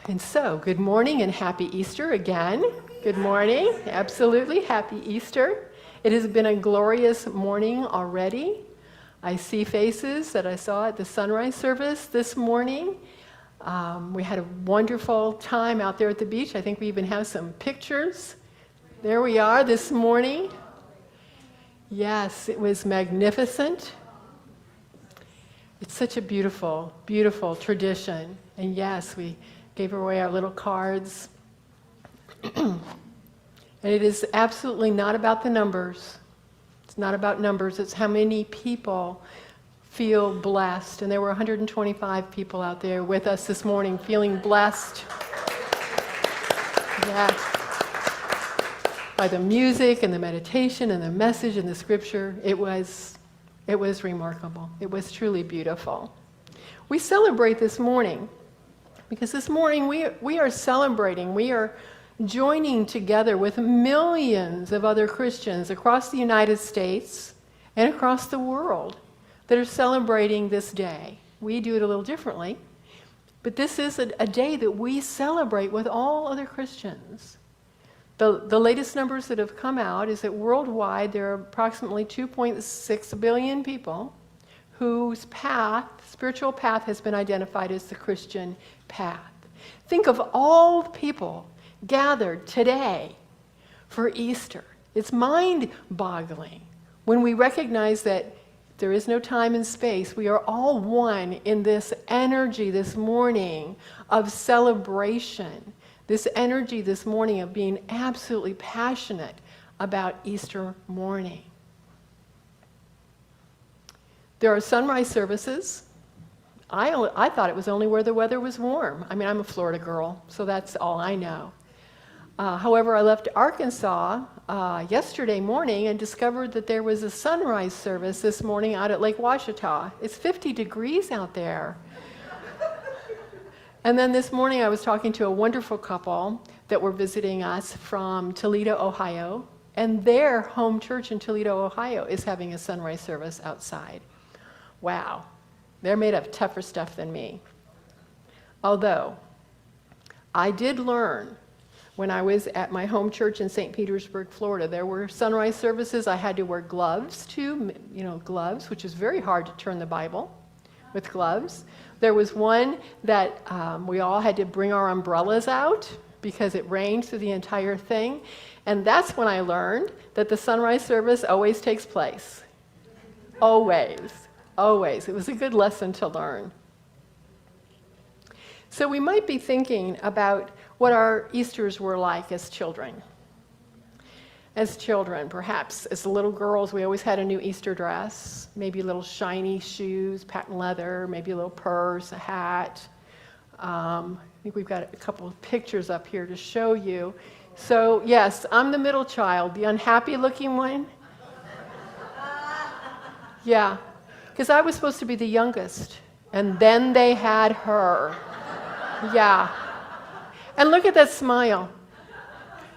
And so, good morning and happy Easter again. Good morning. Absolutely, happy Easter. It has been a glorious morning already. I see faces that I saw at the sunrise service this morning. We had a wonderful time out there at the beach. I think we even have some pictures. There we are this morning. Yes, it was magnificent. It's such a beautiful, beautiful tradition. And yes, we gave away our little cards. And it is absolutely not about the numbers. It's not about numbers. It's how many people feel blessed. And there were 125 people out there with us this morning feeling blessed. Yeah. By the music and the meditation and the message and the scripture, it was remarkable. It was truly beautiful. We celebrate this morning because this morning we are celebrating. We are joining together with millions of other Christians across the United States and across the world that are celebrating this day. We do it a little differently, but this is a day that we celebrate with all other Christians. The latest numbers that have come out is that worldwide there are approximately 2.6 billion people whose spiritual path has been identified as the Christian path. Think of all the people gathered today for Easter. It's mind-boggling when we recognize that there is no time and space. We are all one in this energy this morning of celebration, this energy this morning of being absolutely passionate about Easter morning. There are sunrise services. I thought it was only where the weather was warm. I mean, I'm a Florida girl, so that's all I know. However, I left Arkansas yesterday morning and discovered that there was a sunrise service this morning out at Lake Ouachita. It's 50 degrees out there. And then this morning I was talking to a wonderful couple that were visiting us from Toledo, Ohio, and their home church in Toledo, Ohio is having a sunrise service outside. Wow, they're made of tougher stuff than me. Although, I did learn when I was at my home church in St. Petersburg, Florida, there were sunrise services. I had to wear gloves too, gloves, which is very hard to turn the Bible with gloves. There was one that we all had to bring our umbrellas out because it rained through the entire thing. And that's when I learned that the sunrise service always takes place. Always. Always. It was a good lesson to learn. So we might be thinking about what our Easters were like as children. As children, perhaps as little girls, we always had a new Easter dress, maybe little shiny shoes, patent leather, maybe a little purse, a hat. I think we've got a couple of pictures up here to show you. So yes, I'm the middle child, the unhappy looking one. Yeah, because I was supposed to be the youngest, and then they had her. Yeah. And look at that smile.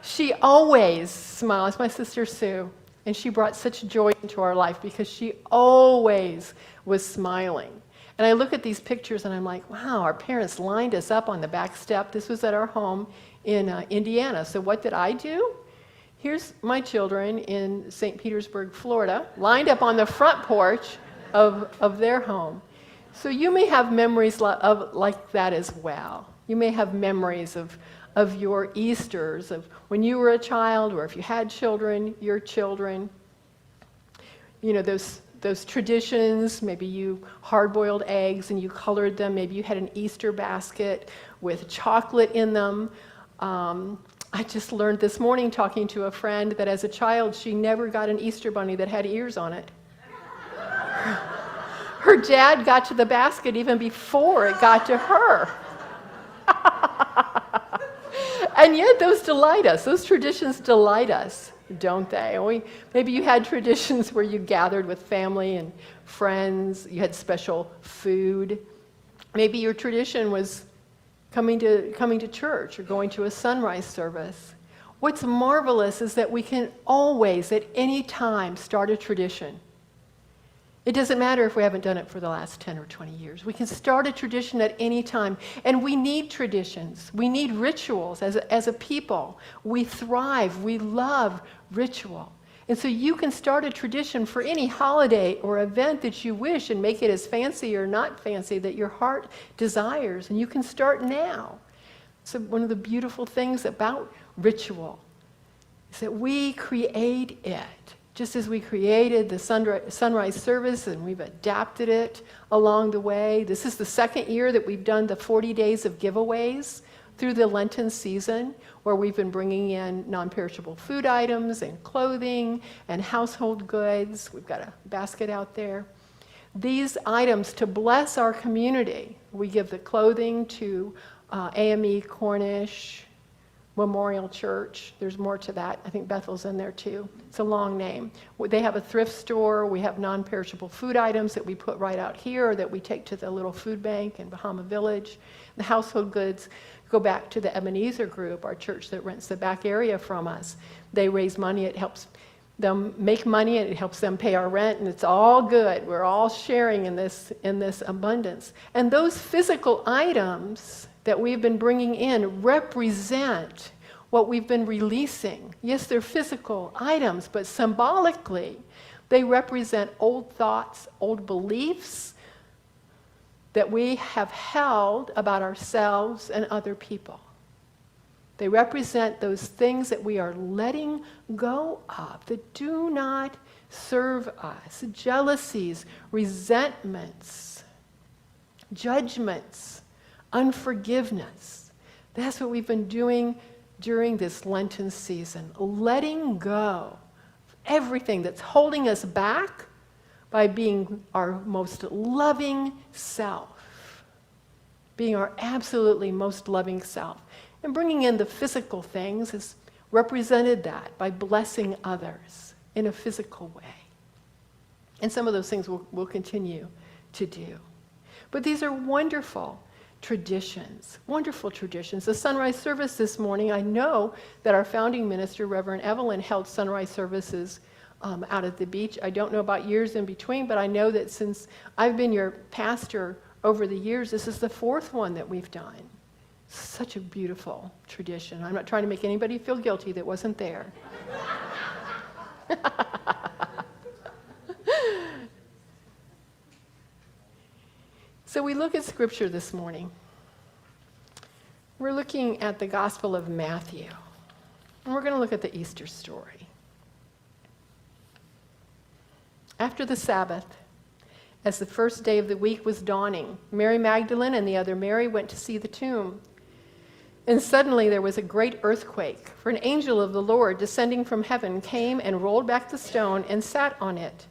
She always smiles. My sister Sue, and she brought such joy into our life because she always was smiling. And I look at these pictures and I'm like, wow, our parents lined us up on the back step. This was at our home in Indiana. So what did I do? Here's my children in St. Petersburg, Florida, lined up on the front porch of their home. So you may have memories like that as well. You may have memories of your Easters, of when you were a child, or if you had children, your children. You know, those traditions, maybe you hard-boiled eggs and you colored them. Maybe you had an Easter basket with chocolate in them. I just learned this morning talking to a friend that as a child, she never got an Easter bunny that had ears on it. Her dad got to the basket even before it got to her. And yet those delight us. Those traditions delight us, don't they? Maybe you had traditions where you gathered with family and friends. You had special food. Maybe your tradition was coming to church or going to a sunrise service. What's marvelous is that we can always, at any time, start a tradition. It doesn't matter if we haven't done it for the last 10 or 20 years. We can start a tradition at any time. And we need traditions. We need rituals as a people. We thrive. We love ritual. And so you can start a tradition for any holiday or event that you wish and make it as fancy or not fancy that your heart desires. And you can start now. So one of the beautiful things about ritual is that we create it. Just as we created the sunrise service and we've adapted it along the way. This is the second year that we've done the 40 days of giveaways through the Lenten season, where we've been bringing in non-perishable food items and clothing and household goods. We've got a basket out there. These items to bless our community. We give the clothing to AME Cornish Memorial Church. There's more to that. I think Bethel's in there too. It's a long name. They have a thrift store. We have non-perishable food items that we put right out here or that we take to the little food bank in Bahama Village. The household goods go back to the Ebenezer group, our church that rents the back area from us. They raise money. It helps them make money and it helps them pay our rent, and it's all good. We're all sharing in this abundance. And those physical items that we've been bringing in represent what we've been releasing. Yes, they're physical items, but symbolically, they represent old thoughts, old beliefs that we have held about ourselves and other people. They represent those things that we are letting go of that do not serve us. Jealousies, resentments, judgments, unforgiveness. That's what we've been doing during this Lenten season. Letting go of everything that's holding us back by being our most loving self. Being our absolutely most loving self. And bringing in the physical things is represented that by blessing others in a physical way. And some of those things we'll continue to do. But these are wonderful traditions, wonderful traditions. The sunrise service this morning, I know that our founding minister, Reverend Evelyn, held sunrise services out at the beach. I don't know about years in between, but I know that since I've been your pastor over the years, this is the fourth one that we've done. Such a beautiful tradition. I'm not trying to make anybody feel guilty that wasn't there. So we look at Scripture this morning. We're looking at the Gospel of Matthew. And we're going to look at the Easter story. After the Sabbath, as the first day of the week was dawning, Mary Magdalene and the other Mary went to see the tomb. And suddenly there was a great earthquake, for an angel of the Lord descending from heaven came and rolled back the stone and sat on it.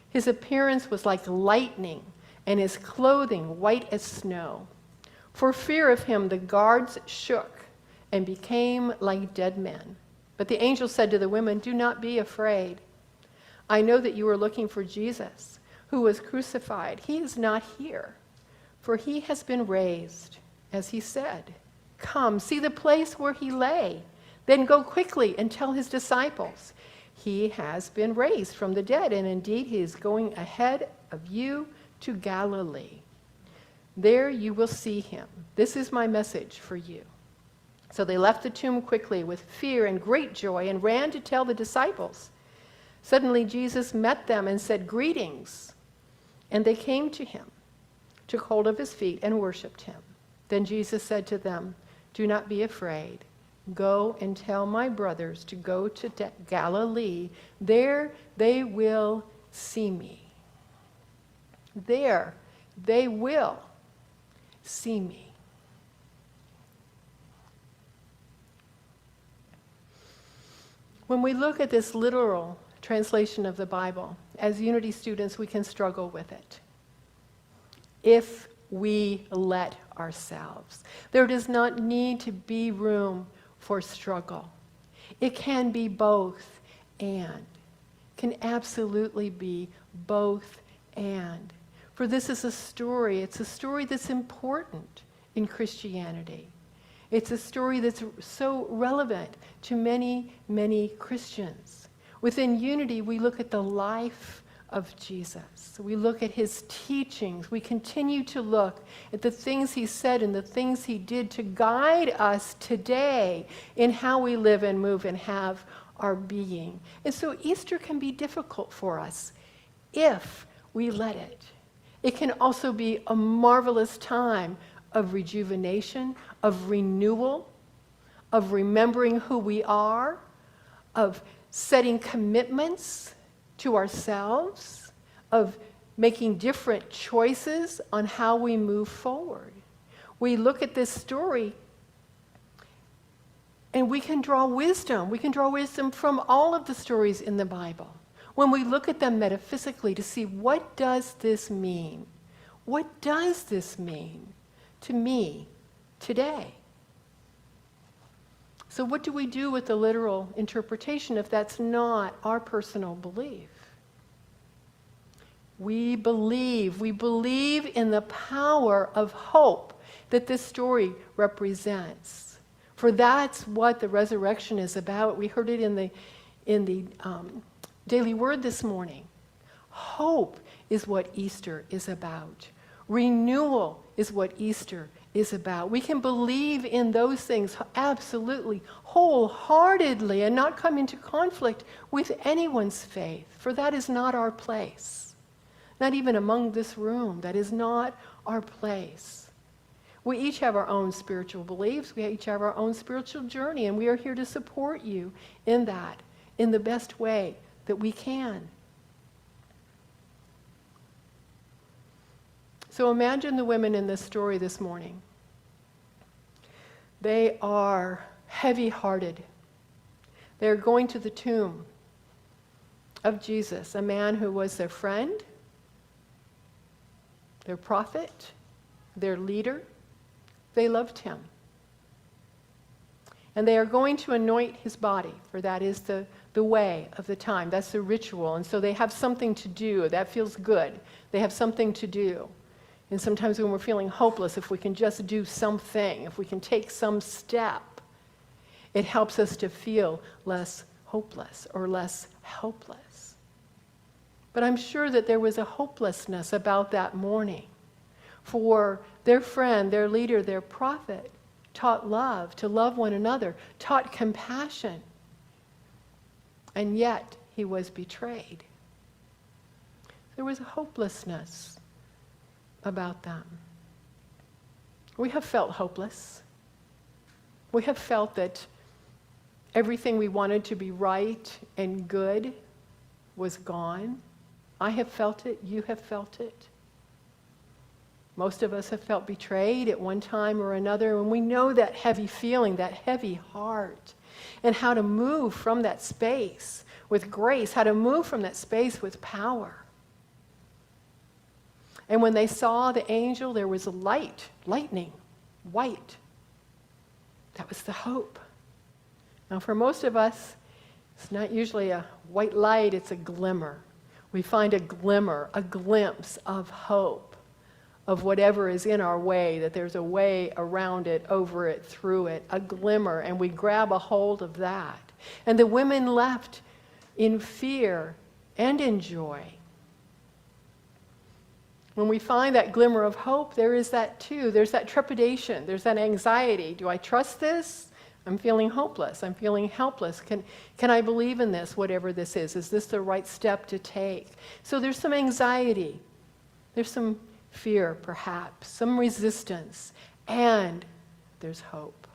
His appearance was like lightning, and his clothing white as snow. For fear of him, the guards shook and became like dead men. But the angel said to the women, "Do not be afraid. I know that you are looking for Jesus, who was crucified. He is not here, for he has been raised, as he said. Come, see the place where he lay. Then go quickly and tell his disciples, he has been raised from the dead, and indeed he is going ahead of you to Galilee. There you will see him. This is my message for you." So they left the tomb quickly with fear and great joy and ran to tell the disciples. Suddenly Jesus met them and said, "Greetings." And they came to him, took hold of his feet, and worshipped him. Then Jesus said to them, "Do not be afraid. Go and tell my brothers to go to Galilee. There they will see me." There they will see me. When we look at this literal translation of the Bible, as Unity students, we can struggle with it. If we let ourselves. There does not need to be room for struggle. It can be both and. Can absolutely be both and. For this is a story. It's a story that's important in Christianity. It's a story that's so relevant to many, many Christians. Within Unity, we look at the life of Jesus. We look at his teachings. We continue to look at the things he said and the things he did to guide us today in how we live and move and have our being. And so Easter can be difficult for us if we let it. It can also be a marvelous time of rejuvenation, of renewal, of remembering who we are, of setting commitments to ourselves, of making different choices on how we move forward. We look at this story and we can draw wisdom. We can draw wisdom from all of the stories in the Bible. When we look at them metaphysically to see, what does this mean? What does this mean to me today? So what do we do with the literal interpretation if that's not our personal belief? We believe in the power of hope that this story represents. For that's what the resurrection is about. We heard it in the Daily Word this morning. Hope is what Easter is about. Renewal is what Easter is about. We can believe in those things absolutely, wholeheartedly, and not come into conflict with anyone's faith, for that is not our place. Not even among this room. That is not our place. We each have our own spiritual beliefs. We each have our own spiritual journey, and we are here to support you in that, in the best way that we can. So imagine the women in this story this morning. They are heavy-hearted. They're going to the tomb of Jesus, a man who was their friend, their prophet, their leader. They loved him. And they are going to anoint his body, for that is the way of the time. That's the ritual. And so they have something to do. That feels good. They have something to do. And sometimes when we're feeling hopeless, if we can just do something, if we can take some step, it helps us to feel less hopeless or less helpless. But I'm sure that there was a hopelessness about that morning. For their friend, their leader, their prophet taught love, to love one another, taught compassion. And yet he was betrayed. There was a hopelessness about them. We have felt hopeless. We have felt that everything we wanted to be right and good was gone. I have felt it. You have felt it. Most of us have felt betrayed at one time or another, and we know that heavy feeling, that heavy heart, and how to move from that space with grace, how to move from that space with power. And when they saw the angel, there was a light, lightning, white. That was the hope. Now for most of us, it's not usually a white light, it's a glimmer. We find a glimmer, a glimpse of hope, of whatever is in our way, that there's a way around it, over it, through it, a glimmer, and we grab a hold of that. And the women left in fear and in joy. When we find that glimmer of hope, there is that too. There's that trepidation. There's that anxiety. Do I trust this? I'm feeling hopeless. I'm feeling helpless. Can I believe in this, whatever this is? Is this the right step to take? So there's some anxiety. There's some fear, perhaps, some resistance. And there's hope.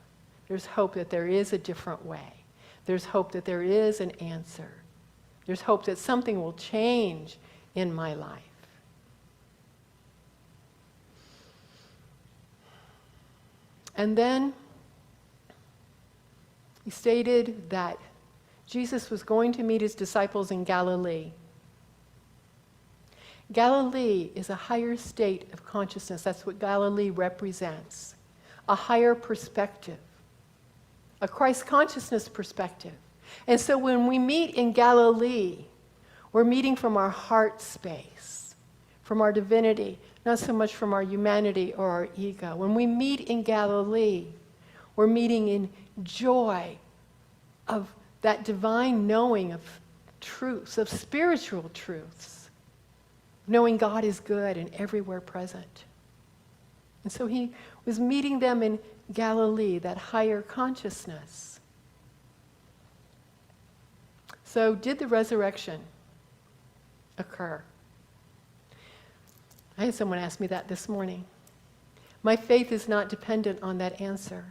There's hope that there is a different way. There's hope that there is an answer. There's hope that something will change in my life. And then he stated that Jesus was going to meet his disciples in Galilee. Galilee is a higher state of consciousness. That's what Galilee represents. A higher perspective. A Christ consciousness perspective. And so when we meet in Galilee, we're meeting from our heart space, from our divinity, not so much from our humanity or our ego. When we meet in Galilee, we're meeting in joy of that divine knowing of truths, of spiritual truths. knowing God is good and everywhere present. And so he was meeting them in Galilee, that higher consciousness. So did the resurrection occur? I had someone ask me that this morning. My faith is not dependent on that answer.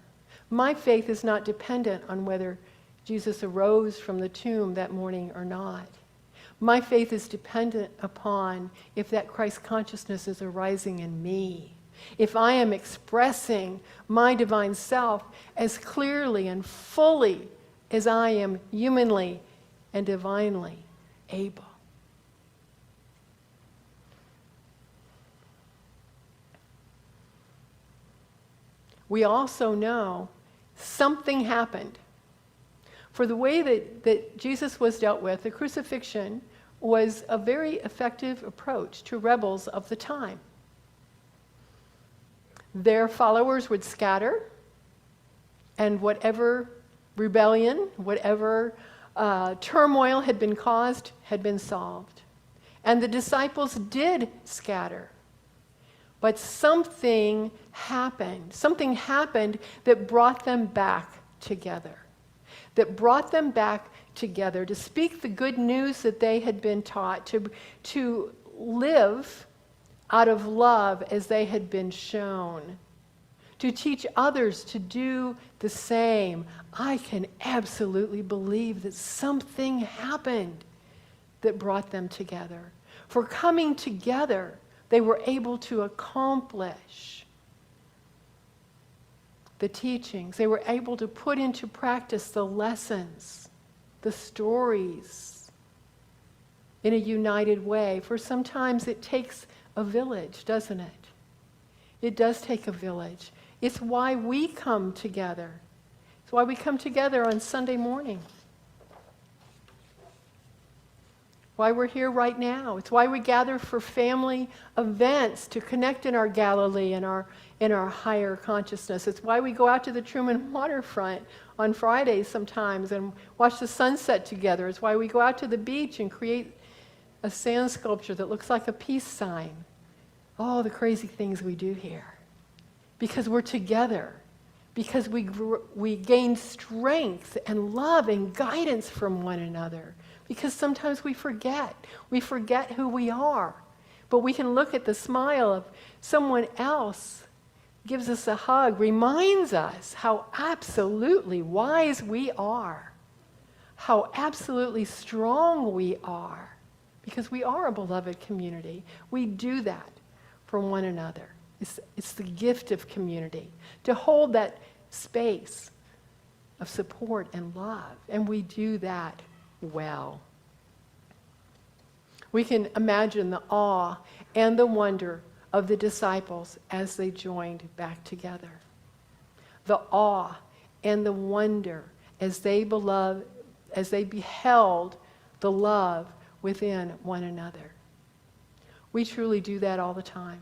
My faith is not dependent on whether Jesus arose from the tomb that morning or not. My faith is dependent upon if that Christ consciousness is arising in me. If I am expressing my divine self as clearly and fully as I am humanly and divinely able. We also know something happened. For the way that Jesus was dealt with, the crucifixion was a very effective approach to rebels of the time. Their followers would scatter, and whatever rebellion, whatever turmoil had been caused, had been solved. And the disciples did scatter. But something happened that brought them back together. That brought them back together to speak the good news that they had been taught, to live out of love as they had been shown, to teach others to do the same. I can absolutely believe that something happened that brought them together. For coming together, they were able to accomplish the teachings. They were able to put into practice the lessons, the stories, in a united way. For sometimes it takes a village, doesn't it? It does take a village. It's why we come together. It's why we come together on Sunday morning. Why we're here right now. It's why we gather for family events to connect in our Galilee and in our higher consciousness. It's why we go out to the Truman waterfront on Fridays sometimes and watch the sunset together. It's why we go out to the beach and create a sand sculpture that looks like a peace sign. All the crazy things we do here. Because we're together. Because we gain strength and love and guidance from one another. Because sometimes we forget. We forget who we are. But we can look at the smile of someone else, gives us a hug, reminds us how absolutely wise we are. How absolutely strong we are. Because we are a beloved community. We do that for one another. It's the gift of community. To hold that space of support and love. And we do that well. We can imagine the awe and the wonder of the disciples as they joined back together. The awe and the wonder as they beheld the love within one another. We truly do that all the time.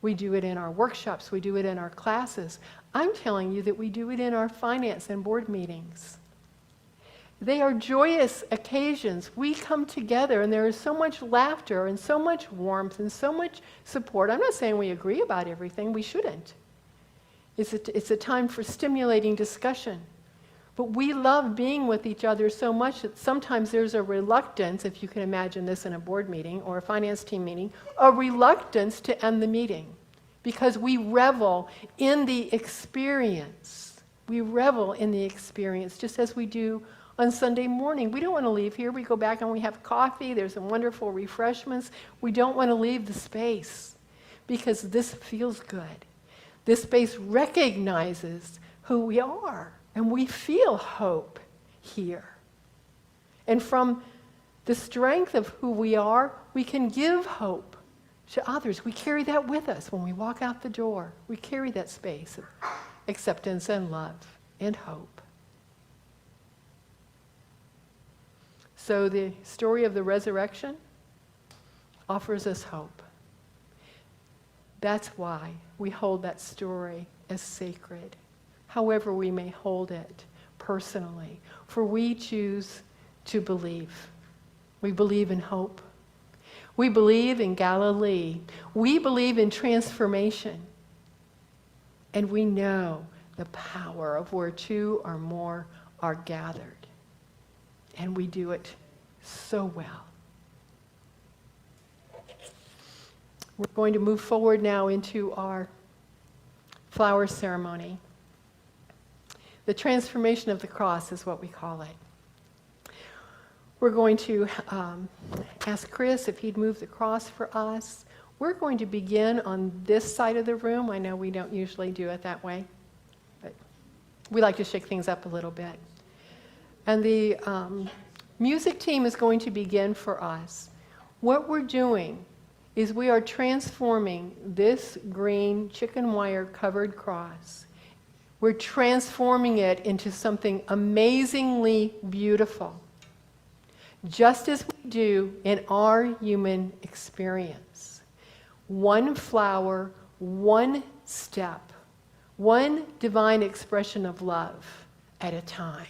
We do it in our workshops. We do it in our classes. I'm telling you that we do it in our finance and board meetings. They are joyous occasions. We come together and there is so much laughter and so much warmth and so much support. I'm not saying we agree about everything. We shouldn't. It's a time for stimulating discussion. But we love being with each other so much that sometimes there's a reluctance, if you can imagine this in a board meeting or a finance team meeting, a reluctance to end the meeting because we revel in the experience. We revel in the experience just as we do on Sunday morning. We don't want to leave here. We go back and we have coffee. There's some wonderful refreshments. We don't want to leave the space because this feels good. This space recognizes who we are. And we feel hope here. And from the strength of who we are, we can give hope to others. We carry that with us when we walk out the door. We carry that space of acceptance and love and hope. So the story of the resurrection offers us hope. That's why we hold that story as sacred. However we may hold it personally. For we choose to believe. We believe in hope. We believe in Galilee. We believe in transformation. And we know the power of where two or more are gathered. And we do it so well. We're going to move forward now into our flower ceremony. The transformation of the cross is what we call it. We're going to ask Chris if he'd move the cross for us. We're going to begin on this side of the room. I know we don't usually do it that way, but we like to shake things up a little bit. And the music team is going to begin for us. What we're doing is we are transforming this green chicken wire covered cross. We're transforming it into something amazingly beautiful, just as we do in our human experience. One flower, one step, one divine expression of love at a time.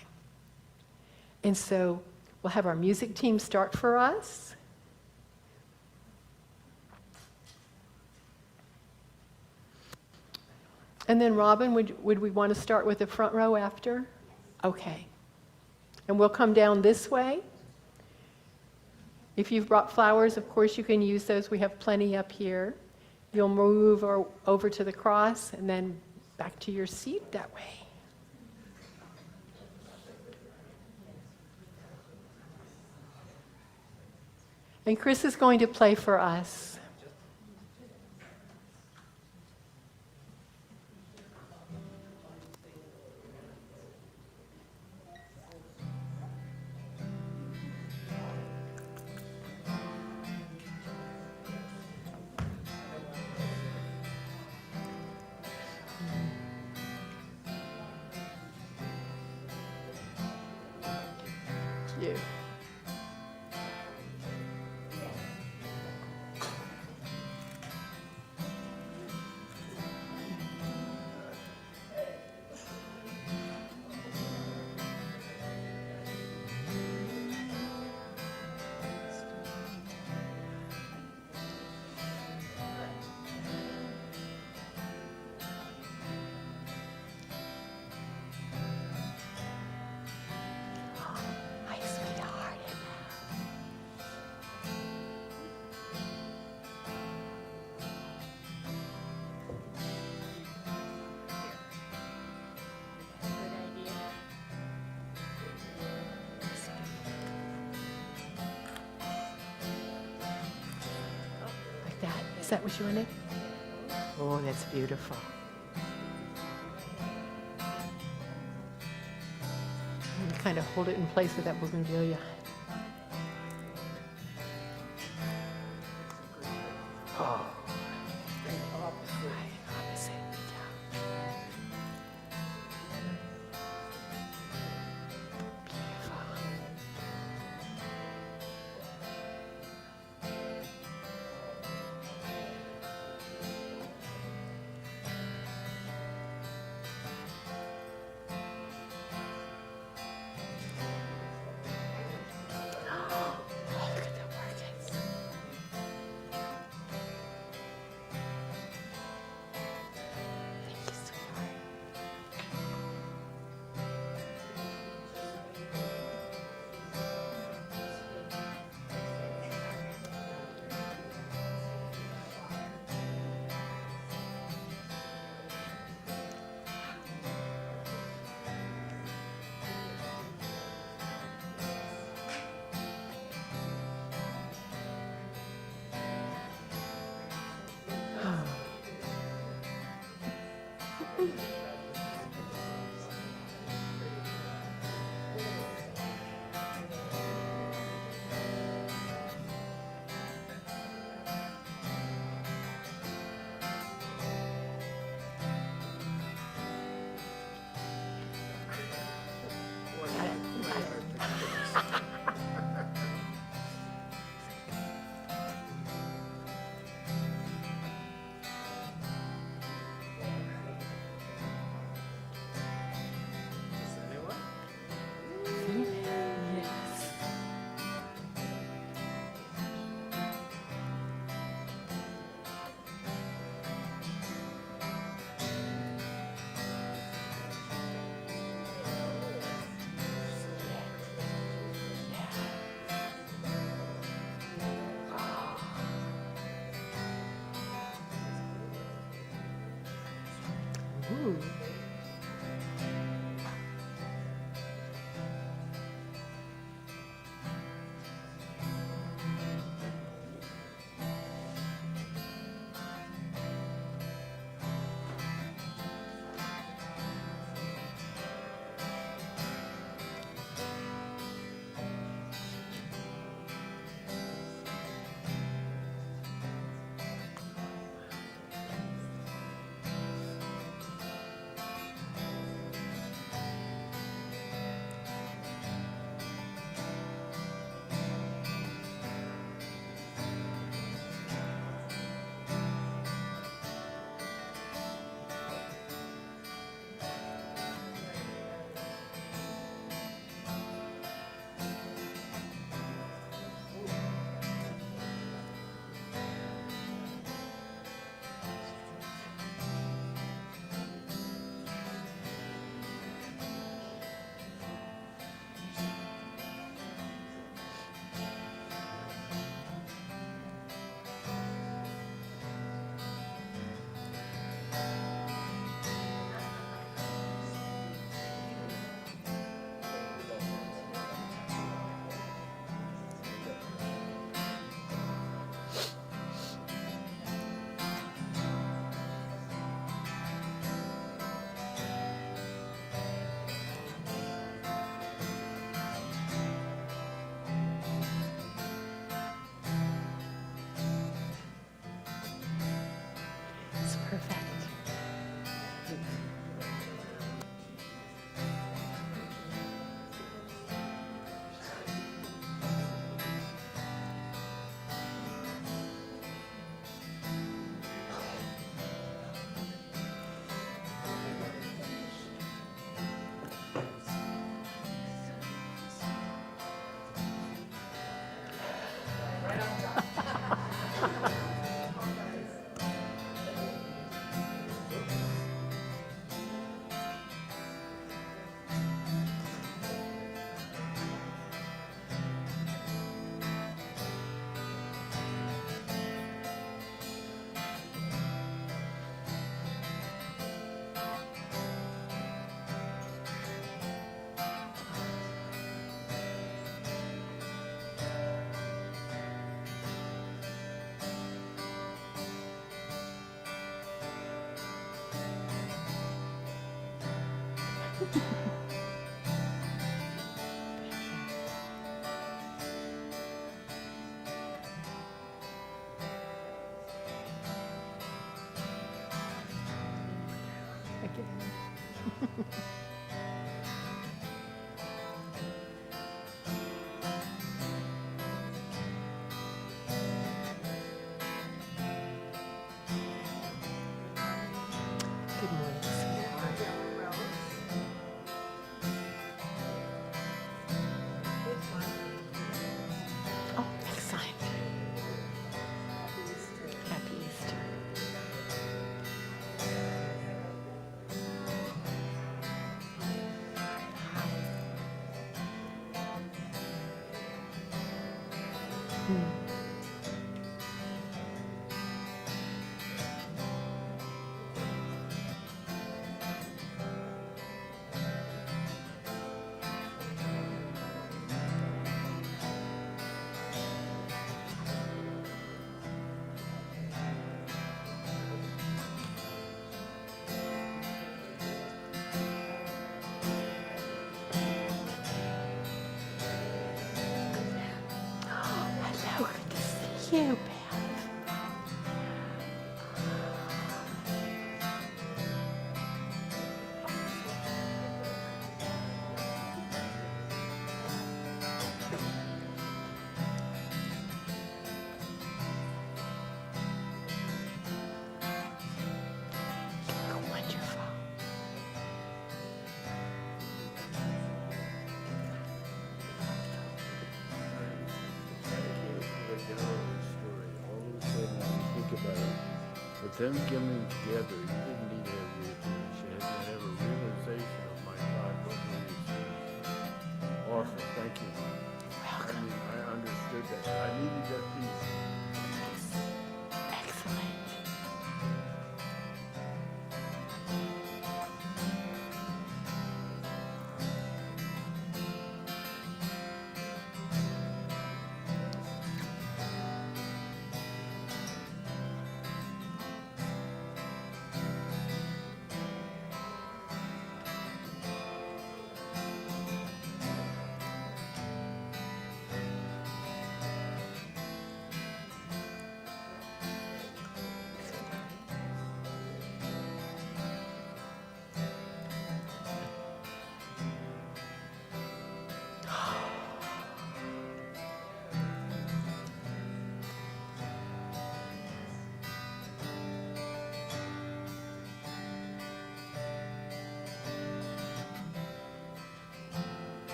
And so we'll have our music team start for us. And then Robin, would we want to start with the front row after? Okay. And we'll come down this way. If you've brought flowers, of course you can use those. We have plenty up here. You'll move over to the cross and then back to your seat that way. And Chris is going to play for us. You. Is that what you wanted? Oh, that's beautiful. And kind of hold it in place with that bougainvillea. Oh. Opposite. Yeah. Beautiful. Good morning, sweetheart. Oh, excellent. Happy Easter. Hello, good to see you, Beth. You look wonderful. With them coming together, you didn't need to have realization. You had to have a realization of my God, what really is. Awesome, thank you. I mean, I understood that. I needed that piece. Excellent.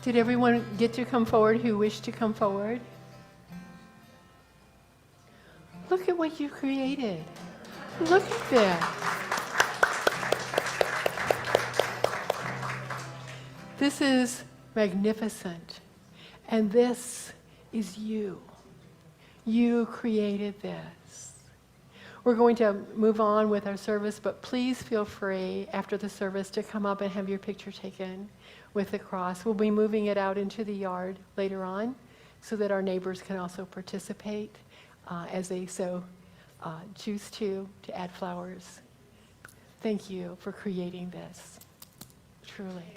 Did everyone get to come forward who wished to come forward? Look at what you created. Look at that. This is magnificent. And this is you. You created this. We're going to move on with our service, but please feel free after the service to come up and have your picture taken with the cross. We'll be moving it out into the yard later on so that our neighbors can also participate as they so choose to add flowers. Thank you for creating this, truly.